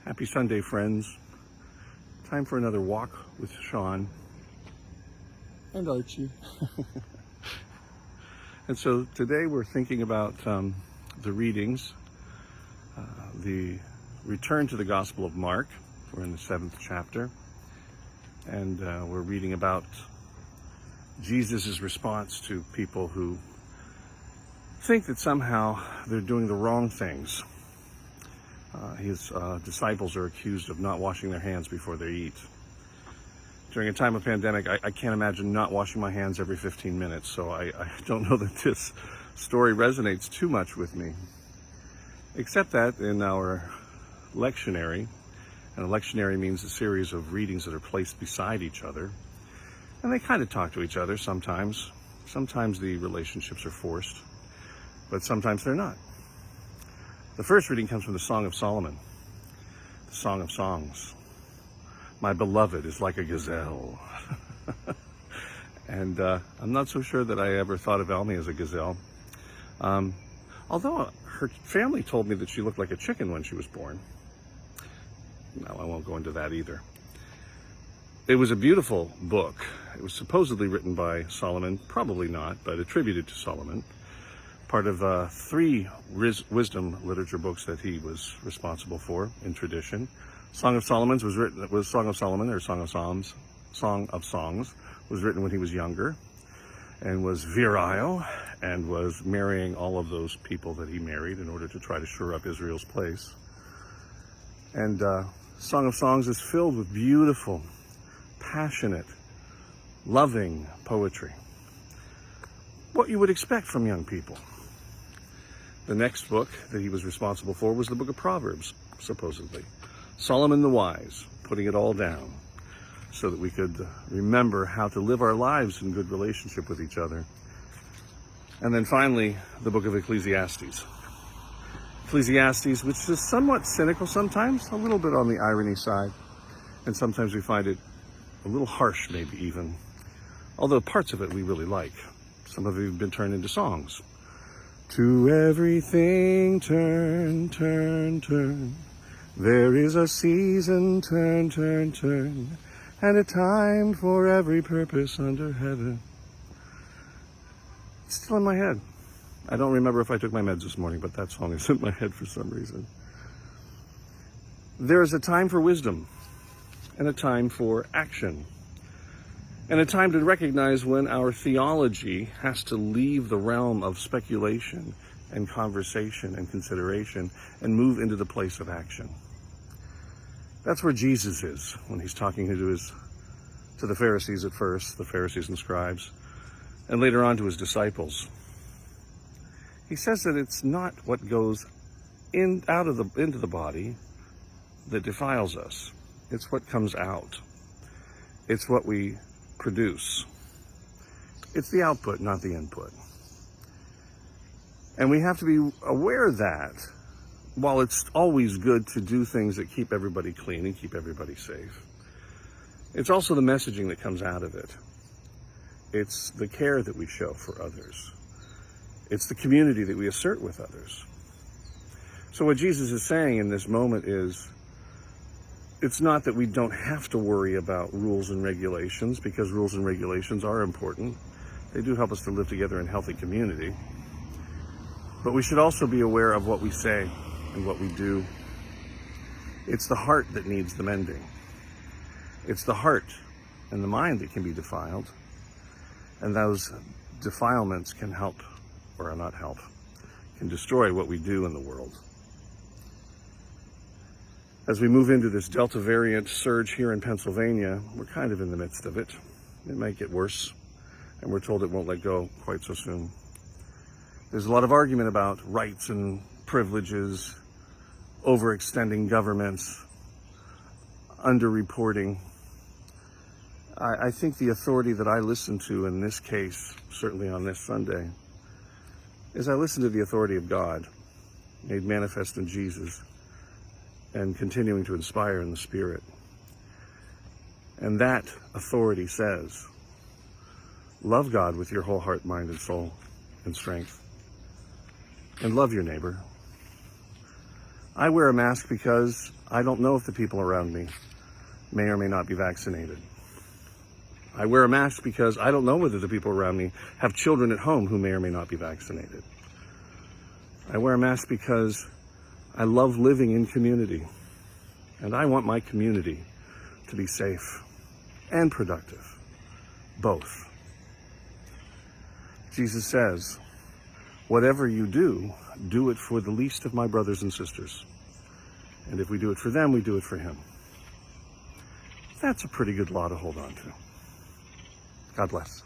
Happy Sunday, friends. Time for another walk with Shawn. And Archie. And so today we're thinking about the readings, the return to the Gospel of Mark. We're in the 7th chapter, and we're reading about Jesus' response to people who think that somehow they're doing the wrong things. His disciples are accused of not washing their hands before they eat. During a time of pandemic, I can't imagine not washing my hands every 15 minutes, so I don't know that this story resonates too much with me. Except that in our lectionary, and a lectionary means a series of readings that are placed beside each other, and they kind of talk to each other sometimes. Sometimes the relationships are forced, but sometimes they're not. The first reading comes from the Song of Solomon, the Song of Songs. My beloved is like a gazelle. And I'm not so sure that I ever thought of Elmi as a gazelle. Although her family told me that she looked like a chicken when she was born. No, I won't go into that either. It was a beautiful book. It was supposedly written by Solomon, probably not, but attributed to Solomon. Part of 3 wisdom literature books that he was responsible for in tradition. Song of Solomon was Song of Solomon, or Song of Psalms, Song of Songs, was written when he was younger, and was virile, and was marrying all of those people that he married in order to try to shore up Israel's place. And Song of Songs is filled with beautiful, passionate, loving poetry. What you would expect from young people. The next book that he was responsible for was the book of Proverbs, supposedly. Solomon the Wise, putting it all down so that we could remember how to live our lives in good relationship with each other. And then finally, the book of Ecclesiastes. Ecclesiastes, which is somewhat cynical sometimes, a little bit on the irony side, and sometimes we find it a little harsh, maybe even, although parts of it we really like. Some of it have been turned into songs. To everything turn, turn, turn. There is a season, turn, turn, turn, and a time for every purpose under heaven. It's still in my head. I don't remember if I took my meds this morning, but that song is in my head for some reason. There is a time for wisdom, and a time for action, and a time to recognize when our theology has to leave the realm of speculation and conversation and consideration and move into the place of action. That's where Jesus is when he's talking to the Pharisees at first, the Pharisees and scribes, and later on to his disciples. He says that it's not what goes into the body that defiles us. It's what comes out. It's what we produce. It's the output, not the input. And we have to be aware that while it's always good to do things that keep everybody clean and keep everybody safe, it's also the messaging that comes out of it. It's the care that we show for others. It's the community that we assert with others. So what Jesus is saying in this moment is, it's not that we don't have to worry about rules and regulations, because rules and regulations are important. They do help us to live together in healthy community. But we should also be aware of what we say and what we do. It's the heart that needs the mending. It's the heart and the mind that can be defiled. And those defilements can help, or not help, can destroy what we do in the world. As we move into this Delta variant surge here in Pennsylvania, we're kind of in the midst of it. It might get worse, and we're told it won't let go quite so soon. There's a lot of argument about rights and privileges, overextending governments, underreporting. I think the authority that I listen to in this case, certainly on this Sunday, is I listen to the authority of God, made manifest in Jesus, and continuing to inspire in the Spirit. And that authority says, love God with your whole heart, mind, and soul, and strength. And love your neighbor. I wear a mask because I don't know if the people around me may or may not be vaccinated. I wear a mask because I don't know whether the people around me have children at home who may or may not be vaccinated. I wear a mask because I love living in community, and I want my community to be safe and productive, both. Jesus says, whatever you do, do it for the least of my brothers and sisters. And if we do it for them, we do it for him. That's a pretty good law to hold on to. God bless.